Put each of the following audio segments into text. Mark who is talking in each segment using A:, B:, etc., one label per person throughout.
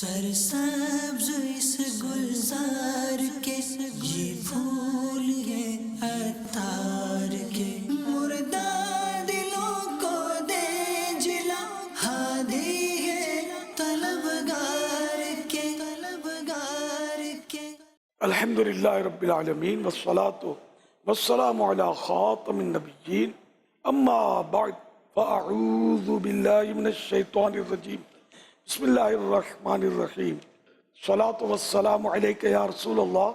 A: سرسبز اس گلزار کے یہ پھول ہیں عطار کے، مردہ دلوں کو دے جلا، ہادی ہے طلبگار کے، طلبگار کے۔
B: الحمدللہ رب العالمین والصلاة والسلام علی خاتم النبیین، اما بعد فاعوذ باللہ من الشیطان الرجیم، بسم اللہ الرحمن الرحیم۔ صلاۃ والسلام علیک یا رسول اللہ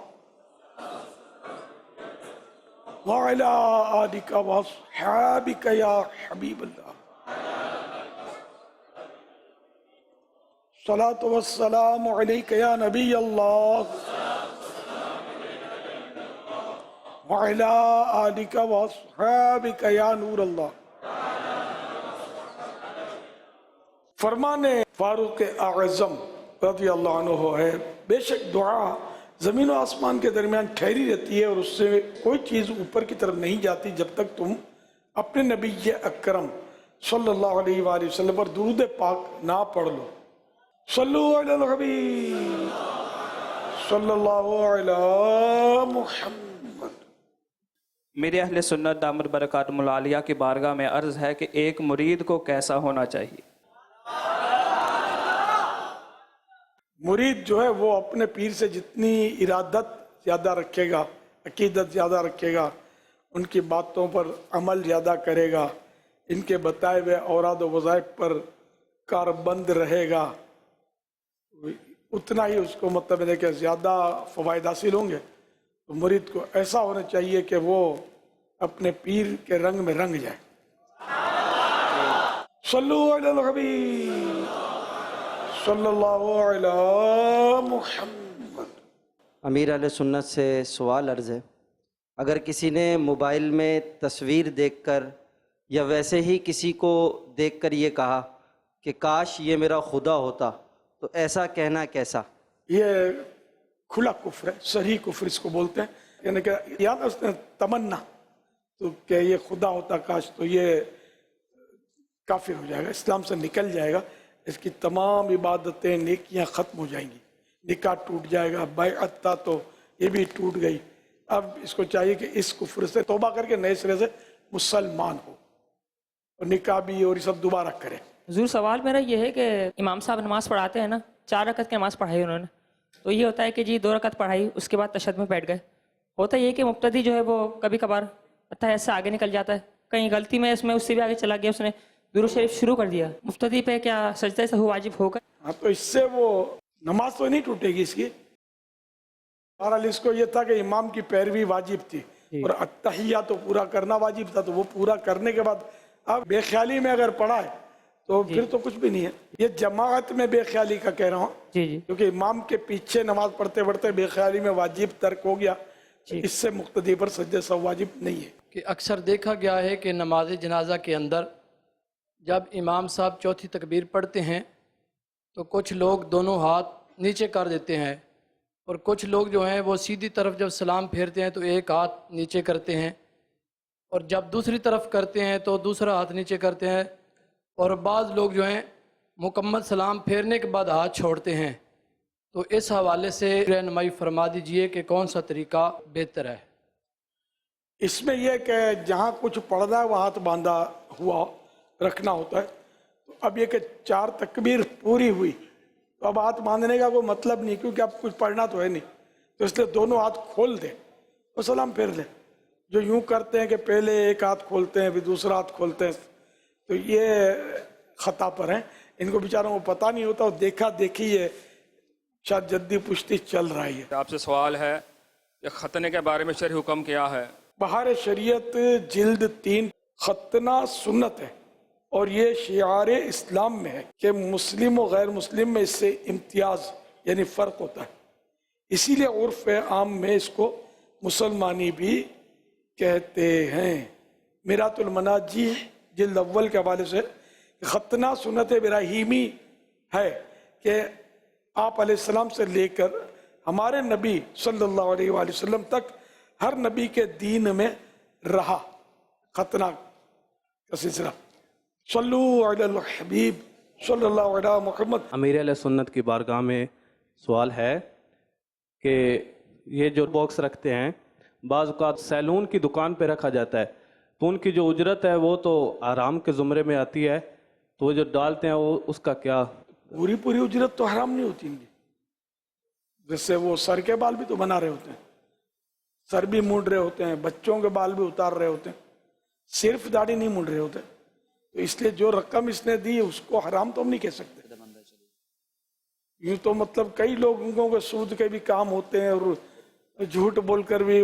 B: وعلی آلک واصحابک یا حبیب اللہ۔ صلاۃ والسلام علیک یا نبی اللہ وعلی آلک واصحابک یا نور اللہ۔ فرمان فاروق اعظم رضی اللہ عنہ ہے، بے شک دعا زمین و آسمان کے درمیان ٹھہری رہتی ہے اور اس سے کوئی چیز اوپر کی طرف نہیں جاتی جب تک تم اپنے نبی اکرم صلی اللہ علیہ وآلہ وسلم پر درود پاک نہ پڑھ لو۔ صلو علی الحبیب صلی اللہ علی محمد۔
C: میرے اہل سنت دامت برکاتہم العالیہ کی بارگاہ میں عرض ہے کہ ایک مرید کو کیسا ہونا چاہیے؟
B: مرید جو ہے وہ اپنے پیر سے جتنی ارادت زیادہ رکھے گا، عقیدت زیادہ رکھے گا، ان کی باتوں پر عمل زیادہ کرے گا، ان کے بتائے ہوئے اوراد و وظائف پر کاربند رہے گا، اتنا ہی اس کو مطلب ہے کہ زیادہ فوائد حاصل ہوں گے۔ تو مرید کو ایسا ہونا چاہیے کہ وہ اپنے پیر کے رنگ میں رنگ جائے۔ صلو علی الحبیب صلی اللہ علی محمد۔
D: امیر اہل سنت سے سوال عرض ہے، اگر کسی نے موبائل میں تصویر دیکھ کر یا ویسے ہی کسی کو دیکھ کر یہ کہا کہ کاش یہ میرا خدا ہوتا، تو ایسا کہنا کیسا؟
B: یہ کھلا کفر ہے، صریح کفر اس کو بولتے ہیں، یعنی کہ یاد ہے اس نے تمنا تو کہ یہ خدا ہوتا کاش، تو یہ کافر ہو جائے گا، اسلام سے نکل جائے گا، اس کی تمام عبادتیں نیکیاں ختم ہو جائیں گی، نکاح ٹوٹ جائے گا، بیعت تھا تو یہ بھی ٹوٹ گئی۔ اب اس کو چاہیے کہ اس کفر سے توبہ کر کے نئے سرے سے مسلمان ہو اور نکاح بھی اور یہ سب دوبارہ کرے۔
E: حضور سوال میرا یہ ہے کہ امام صاحب نماز پڑھاتے ہیں نا، 4 رکعت کی نماز پڑھائی انہوں نے، تو یہ ہوتا ہے کہ جی 2 رکعت پڑھائی، اس کے بعد تشہد میں بیٹھ گئے، ہوتا یہ کہ مبتدی جو ہے وہ کبھی کبھار اتحیات سے آگے نکل جاتا ہے، کہیں غلطی میں اس سے بھی آگے چلا گیا، اس نے درود شریف شروع کر دیا، مفتدی پہ کیا سجدہ سہو واجب ہوگا؟
B: ہاں تو اس سے وہ نماز تو نہیں ٹوٹے گی اس کی۔ بہرحال اس کو یہ تھا کہ امام کی پیروی واجب تھی اور اتحیات تو پورا کرنا واجب تھا، تو وہ پورا کرنے کے بعد اب بے خیالی میں اگر پڑھا ہے تو پھر تو کچھ بھی نہیں ہے۔ یہ جماعت میں بے خیالی کا کہہ رہا ہوں، کیونکہ امام کے پیچھے نماز پڑھتے پڑھتے بے خیالی میں واجب ترک ہو گیا، اس سے مقتدی پر سجدہ سہو واجب نہیں ہے۔
F: کہ اکثر دیکھا گیا ہے کہ نماز جنازہ کے اندر جب امام صاحب چوتھی تکبیر پڑھتے ہیں تو کچھ لوگ دونوں ہاتھ نیچے کر دیتے ہیں، اور کچھ لوگ جو ہیں وہ سیدھی طرف جب سلام پھیرتے ہیں تو ایک ہاتھ نیچے کرتے ہیں، اور جب دوسری طرف کرتے ہیں تو دوسرا ہاتھ نیچے کرتے ہیں، اور بعض لوگ جو ہیں مکمل سلام پھیرنے کے بعد ہاتھ چھوڑتے ہیں۔ تو اس حوالے سے رہنمائی فرما دیجئے کہ کون سا طریقہ بہتر ہے؟
B: اس میں یہ کہ جہاں کچھ پڑھنا ہے وہ ہاتھ باندھا ہوا رکھنا ہوتا ہے، تو اب یہ کہ 4 تکبیر پوری ہوئی تو اب ہاتھ باندھنے کا کوئی مطلب نہیں، کیونکہ اب کچھ پڑھنا تو ہے نہیں، تو اس لیے دونوں ہاتھ کھول دیں اور سلام پھیر لیں۔ جو یوں کرتے ہیں کہ پہلے ایک ہاتھ کھولتے ہیں پھر دوسرا ہاتھ کھولتے ہیں، تو یہ خطا پر ہیں، ان کو بیچاروں کو پتہ نہیں ہوتا، اور دیکھا دیکھی ہے شاید جدی پشتی چل رہی ہے۔
G: آپ سے سوال ہے کہ ختنے کے بارے میں شرعی حکم کیا ہے؟
B: بہار شریعت جلد 3 ختنہ سنت ہے، اور یہ شعار اسلام میں ہے کہ مسلم و غیر مسلم میں اس سے امتیاز یعنی فرق ہوتا ہے، اسی لیے عرف عام میں اس کو مسلمانی بھی کہتے ہیں۔ میرات المناجی جلد اول کے حوالے سے ختنہ سنت ابراہیمی ہے کہ آپ علیہ السلام سے لے کر ہمارے نبی صلی اللہ علیہ وآلہ وسلم تک ہر نبی کے دین میں رہا ختنہ کا سلسلہ۔ صلو علی الحبیب صلی اللہ علیہ محمد.
H: امیر علیہ سنت کی بارگاہ میں سوال ہے کہ یہ جو باکس رکھتے ہیں بعض اوقات سیلون کی دکان پہ رکھا جاتا ہے تو ان کی جو اجرت ہے وہ تو حرام کے زمرے میں آتی ہے، تو وہ جو ڈالتے ہیں وہ اس کا کیا؟
B: پوری اجرت تو حرام نہیں ہوتی ان کی. جیسے وہ سر کے بال بھی تو بنا رہے ہوتے ہیں، سر بھی مونڈ رہے ہوتے ہیں، بچوں کے بال بھی اتار رہے ہوتے ہیں، صرف داڑھی نہیں مونڈ رہے ہوتے. تو اس لیے جو رقم اس نے دی اس کو حرام تو ہم نہیں کہہ سکتے. یوں تو مطلب کئی لوگوں کے سود کے بھی کام ہوتے ہیں اور جھوٹ بول کر بھی،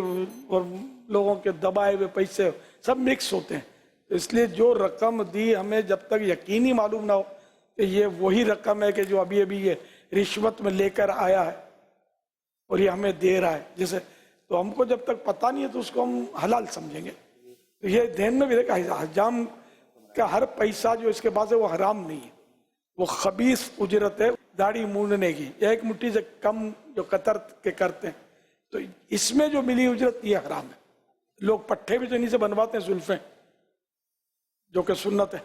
B: اور لوگوں کے دبائے ہوئے پیسے سب مکس ہوتے ہیں. تو اس لیے جو رقم دی ہمیں جب تک یقینی معلوم نہ ہو کہ یہ وہی رقم ہے کہ جو ابھی یہ رشوت میں لے کر آیا ہے اور یہ ہمیں دے رہا ہے، جیسے تو ہم کو جب تک پتہ نہیں ہے تو اس کو ہم حلال سمجھیں گے. تو یہ دھیان میں بھی رکھا، حجام کا ہر پیسہ جو اس کے پاس ہے وہ حرام نہیں ہے، وہ خبیث اجرت ہے داڑھی مونڈنے کی، ایک مٹھی سے کم جو قطر کے کرتے ہیں. تو اس میں جو ملی اجرت یہ حرام ہے. لوگ پٹھے بھی تو انہیں سے بنواتے ہیں زلفیں، جو کہ سنت ہے.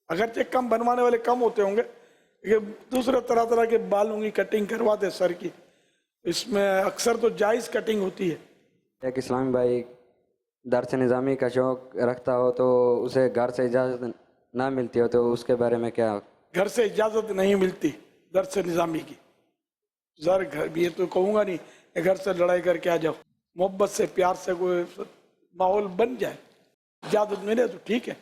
B: اگرچہ کم بنوانے والے کم ہوتے ہوں گے، لیکن دوسرے طرح طرح کے بالوں کی کٹنگ کرواتے سر کی، اس میں اکثر تو جائز کٹنگ ہوتی ہے.
I: ایک اسلامی بھائی درس نظامی کا شوق رکھتا ہو تو اسے گھر سے اجازت نہ ملتی ہو تو اس کے بارے میں کیا؟
B: گھر سے اجازت نہیں ملتی درس نظامی کی، ذرا گھر بھی یہ تو کہوں گا نہیں کہ گھر سے لڑائی کر کے آ جاؤ، محبت سے پیار سے کوئی ماحول بن جائے، اجازت ملے تو ٹھیک ہے.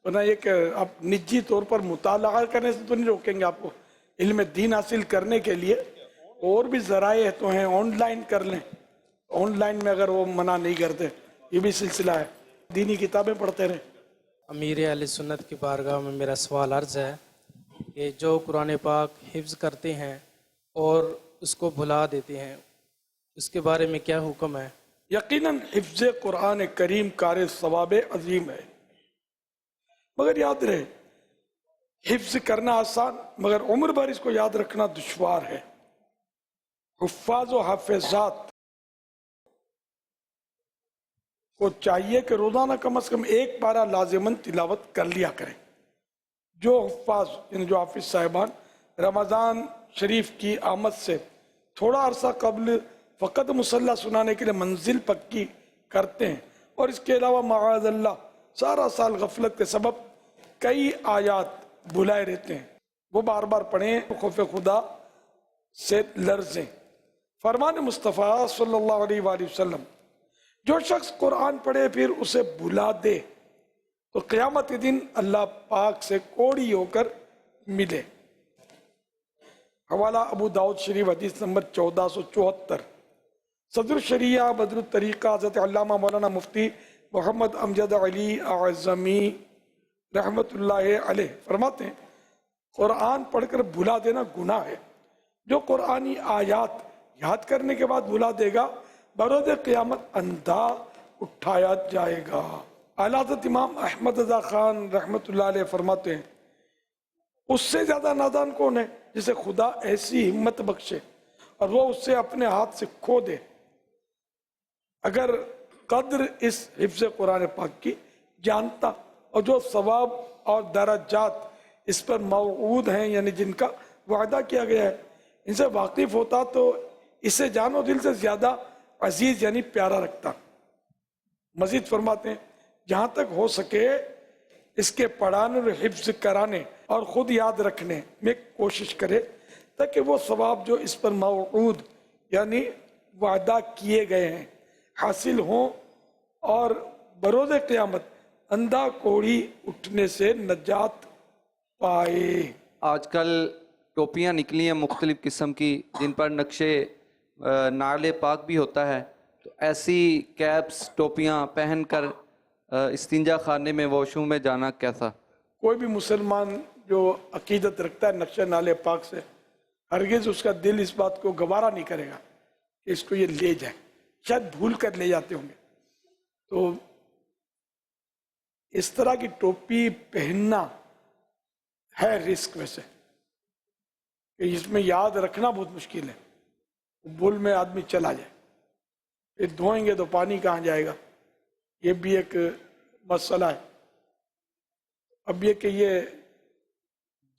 B: ورنہ یہ کہ آپ نجی طور پر مطالعہ کرنے سے تو نہیں روکیں گے آپ کو. علم دین حاصل کرنے کے لیے اور بھی ذرائع تو ہیں، آن لائن کر لیں. آن لائن میں اگر وہ منع نہیں کرتے، یہ بھی سلسلہ ہے، دینی کتابیں پڑھتے رہیں.
J: امیر اہل سنت کی بارگاہ میں میرا سوال عرض ہے کہ جو قرآن پاک حفظ کرتے ہیں اور اس کو بھلا دیتے ہیں، اس کے بارے میں کیا حکم ہے؟
B: یقیناً حفظ قرآن کریم کار ثواب عظیم ہے، مگر یاد رہے حفظ کرنا آسان مگر عمر بھر اس کو یاد رکھنا دشوار ہے. حفاظ و حافظات کو چاہیے کہ روزانہ کم از کم ایک پارہ لازماً تلاوت کر لیا کریں. جو حفاظ یعنی جو حافظ صاحبان رمضان شریف کی آمد سے تھوڑا عرصہ قبل فقط مصلح سنانے کے لیے منزل پکی کرتے ہیں اور اس کے علاوہ معاذ اللہ سارا سال غفلت کے سبب کئی آیات بھلائے رہتے ہیں، وہ بار بار پڑھیں، خوف خدا سے لرزیں. فرمان مصطفیٰ صلی اللہ علیہ وآلہ وسلم، جو شخص قرآن پڑھے پھر اسے بھلا دے تو قیامت کے دن اللہ پاک سے کوڑی ہو کر ملے. حوالہ ابو داؤد شریف حدیث نمبر 1474. صدر الشریعہ بدر الطریقہ حضرت علامہ مولانا مفتی محمد امجد علی اعظمی رحمت اللہ علیہ فرماتے ہیں قرآن پڑھ کر بھلا دینا گناہ ہے. جو قرآنی آیات یاد کرنے کے بعد بھلا دے گا بروز قیامت اندھا اٹھایا جائے گا. اعلیٰ حضرت امام احمد رضا خان رحمت اللہ علیہ فرماتے ہیں اس سے زیادہ نادان کون ہے جسے خدا ایسی ہمت بخشے اور وہ اس سے اپنے ہاتھ سے کھو دے. اگر قدر اس حفظ قرآن پاک کی جانتا اور جو ثواب اور درجات اس پر موعود ہیں یعنی جن کا وعدہ کیا گیا ہے ان سے واقف ہوتا تو اسے جان و دل سے زیادہ عزیز یعنی پیارا رکھتا. مزید فرماتے ہیں جہاں تک ہو سکے اس کے پڑھانے اور حفظ کرانے اور خود یاد رکھنے میں کوشش کرے تاکہ وہ ثواب جو اس پر موعود یعنی وعدہ کیے گئے ہیں حاصل ہوں اور بروز قیامت اندھا کوڑی اٹھنے سے نجات پائے.
K: آج کل ٹوپیاں نکلی ہیں مختلف قسم کی جن پر نقشے نعل پاک بھی ہوتا ہے، تو ایسی کیپس ٹوپیاں پہن کر استنجا خانے میں واش روم میں جانا کیسا؟
B: کوئی بھی مسلمان جو عقیدت رکھتا ہے نقشہ نعل پاک سے ہرگز اس کا دل اس بات کو گوارا نہیں کرے گا کہ اس کو یہ لے جائے. شاید بھول کر لے جاتے ہوں گے. تو اس طرح کی ٹوپی پہننا ہے رسک ویسے کہ اس میں یاد رکھنا بہت مشکل ہے. بھول میں آدمی چلا جائے پھر دھوئیں گے تو پانی کہاں جائے گا، یہ بھی ایک مسئلہ ہے. اب یہ کہ یہ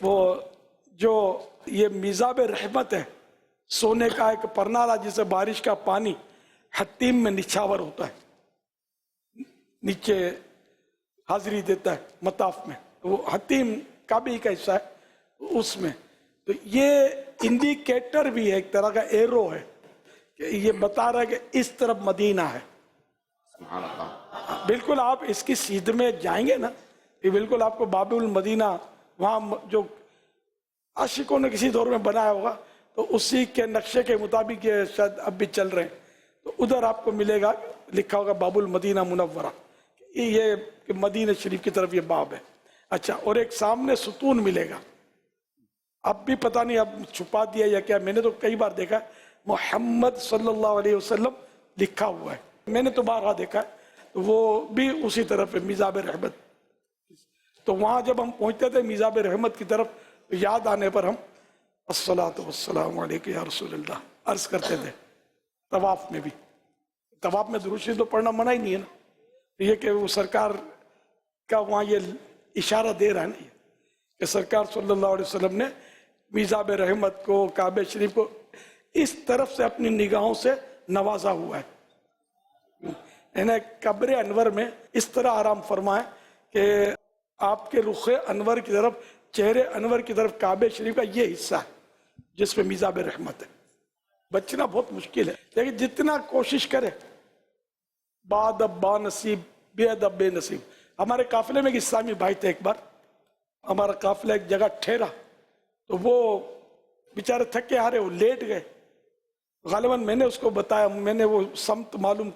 B: وہ جو یہ میزاب رحمت ہے، سونے کا ایک پرنالہ جسے بارش کا پانی حتیم میں نچھاور ہوتا ہے، نیچے حاضری دیتا ہے مطاف میں، وہ حتیم کعبے کا حصہ ہے اس میں. تو یہ انڈیکیٹر بھی ہے، ایک طرح کا ایرو ہے کہ یہ بتا رہا ہے کہ اس طرف مدینہ ہے. بالکل آپ اس کی سیدھ میں جائیں گے نا، یہ بالکل آپ کو باب المدینہ، وہاں جو عاشقوں نے کسی دور میں بنایا ہوگا تو اسی کے نقشے کے مطابق یہ شاید اب بھی چل رہے ہیں، تو ادھر آپ کو ملے گا لکھا ہوگا باب المدینہ منورہ، یہ کہ مدینہ شریف کی طرف یہ باب ہے. اچھا، اور ایک سامنے ستون ملے گا، اب بھی پتہ نہیں اب چھپا دیا یا کیا، میں نے تو کئی بار دیکھا ہے محمد صلی اللہ علیہ وسلم لکھا ہوا ہے، میں نے تو بارہا دیکھا ہے، تو وہ بھی اسی طرف ہے میزاب رحمت. تو وہاں جب ہم پہنچتے تھے میزاب رحمت کی طرف تو یاد آنے پر ہم الصلاۃ والسلام علیک یا رسول اللہ عرض کرتے تھے. طواف میں بھی، طواف میں درود شریف تو پڑھنا منع ہی نہیں ہے نا، یہ کہ وہ سرکار کا وہاں یہ اشارہ دے رہا ہے نا کہ سرکار صلی اللہ علیہ وسلم نے میزاب رحمت کو، کعبہ شریف کو اس طرف سے اپنی نگاہوں سے نوازا ہوا ہے. یعنی قبر انور میں اس طرح آرام فرمائے کہ آپ کے رخ انور کی طرف، چہرے انور کی طرف کعبہ شریف کا یہ حصہ ہے جس میں میزاب رحمت ہے. بچنا بہت مشکل ہے، لیکن جتنا کوشش کرے، بادب با نصیب بے ادب بے نصیب. ہمارے قافلے میں ایک اسلامی بھائی تھے، ایک بار ہمارا قافلہ ایک جگہ ٹھہرا تو وہ بیچارے تھکے ہارے وہ لیٹ گئے. غالباً میں نے اس کو بتایا، میں نے وہ سمت معلوم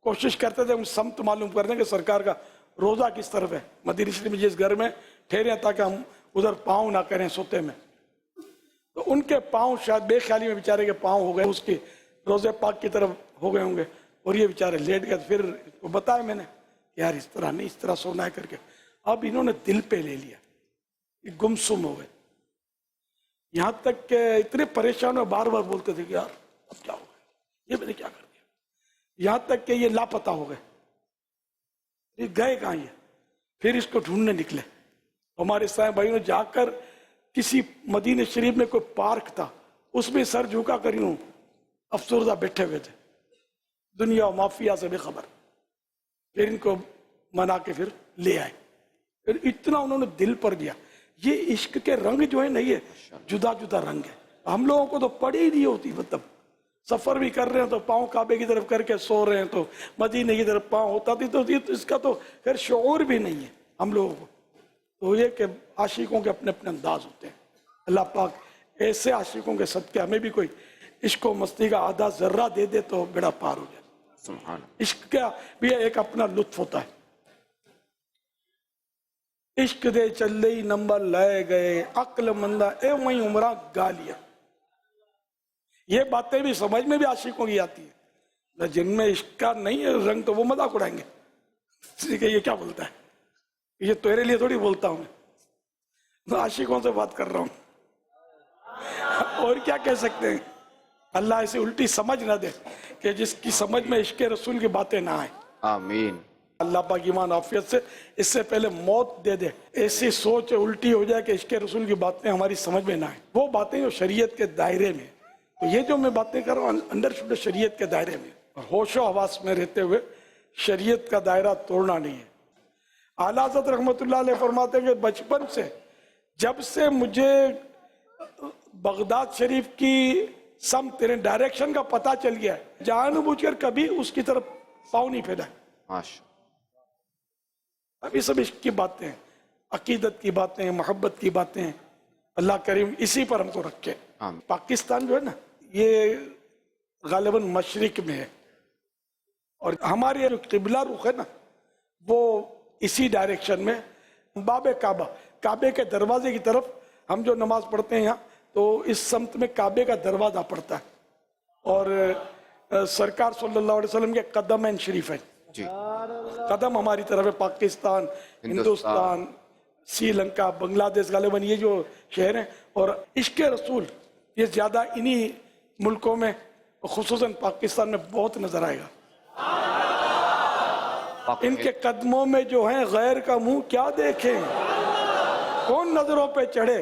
B: کوشش کرتے تھے سمت معلوم کرنے کہ سرکار کا روزہ کس طرف ہے مدینہ شریف میں، جس گھر میں ٹھہرے ہیں تاکہ ہم ادھر پاؤں نہ کریں سوتے میں. تو ان کے پاؤں شاید بے خیالی میں بیچارے کے پاؤں ہو گئے اس کے روزے پاک کی طرف ہو گئے ہوں گے، اور یہ بیچارے لیٹ گئے. پھر وہ بتایا میں نے یار اس طرح نہیں، اس طرح سونا ہے کر کے. اب انہوں نے دل پہ لے لیا، گمسم ہو گئے، یہاں تک کہ اتنے پریشان ہوئے، بار بار بولتے تھے کہ یار اب کیا ہو گیا، یہ میں نے کیا کر دیا، یہاں تک کہ یہ لاپتہ ہو گئے. یہ گئے کہاں یہ؟ پھر اس کو ڈھونڈنے نکلے. ہمارے صاحب بھائیوں نے جا کر کسی مدینہ شریف میں کوئی پارک تھا، اس میں سر جھکا کر یوں افسردہ بیٹھے ہوئے تھے، دنیا و مافیا سے بے خبر. پھر ان کو منا کے پھر لے آئے. پھر اتنا انہوں نے دل پر دیا. یہ عشق کے رنگ جو ہے نا، یہ جدا جدا رنگ ہے. ہم لوگوں کو تو پڑی ہی نہیں ہوتی، مطلب سفر بھی کر رہے ہیں تو پاؤں کعبے کی طرف کر کے سو رہے ہیں تو مدینے کی طرف پاؤں ہوتا تھی، تو اس کا تو پھر شعور بھی نہیں ہے ہم لوگوں کو. تو یہ کہ عاشقوں کے اپنے اپنے انداز ہوتے ہیں. اللہ پاک ایسے عاشقوں کے صدقے ہمیں بھی کوئی عشق و مستی کا آدھا ذرہ دے دے تو بیڑا پار ہو جائے. عشق کا بھی ایک اپنا لطف ہوتا ہے. عشق دے چلے نمبر لائے گئے، عقل مندہ اے وہیں عمرہ گالیاں. یہ باتیں بھی سمجھ میں بھی عاشقوں کی آتی ہے، جن میں عشق کا نہیں ہے رنگ تو وہ مذاق اڑائیں گے کہ یہ کیا بولتا ہے، یہ تیرے لیے تھوڑی بولتا ہوں میں عاشقوں سے بات کر رہا ہوں. اور کیا کہہ سکتے ہیں؟ اللہ اسے الٹی سمجھ نہ دے کہ جس کی سمجھ میں عشق رسول کی باتیں نہ آئیں.
L: آمین.
B: اللہ پاک ایمان عافیت سے اس سے پہلے موت دے دے، ایسی سوچ الٹی ہو جائے کہ عشق رسول کی باتیں ہماری سمجھ میں نہ آئیں. وہ باتیں جو شریعت کے دائرے میں، تو یہ جو میں باتیں کر رہا ہوں انڈر شریعت کے دائرے میں، ہوش و حواس میں رہتے ہوئے شریعت کا دائرہ توڑنا نہیں ہے. اعلیٰ حضرت رحمۃ اللہ علیہ فرماتے ہیں کہ بچپن سے جب سے مجھے بغداد شریف کی سمت ڈائریکشن کا پتہ چل گیا ہے، جان بوجھ کر کبھی اس کی طرف پاؤں نہیں پھیلا. اب یہ سب عشق کی باتیں ہیں، عقیدت کی باتیں ہیں، محبت کی باتیں ہیں. اللہ کریم اسی پر ہم کو رکھے. پاکستان جو ہے نا یہ غالباً مشرق میں ہے، اور ہماری جو قبلہ رخ ہے نا وہ اسی ڈائریکشن میں باب کعبہ، کعبے کے دروازے کی طرف ہم جو نماز پڑھتے ہیں یہاں تو اس سمت میں کعبے کا دروازہ پڑتا ہے، اور سرکار صلی اللہ علیہ وسلم کے قدمین شریف ہیں. قدم ہماری طرف ہے، پاکستان، ہندوستان، سری لنکا، بنگلہ دیش، غالباً یہ جو شہر ہیں. اور عشق رسول یہ زیادہ انہی ملکوں میں خصوصاً پاکستان میں بہت نظر آئے گا. ان کے قدموں میں جو ہیں غیر کا منہ کیا دیکھیں، کون نظروں پہ چڑھے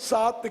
B: 7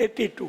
B: 82।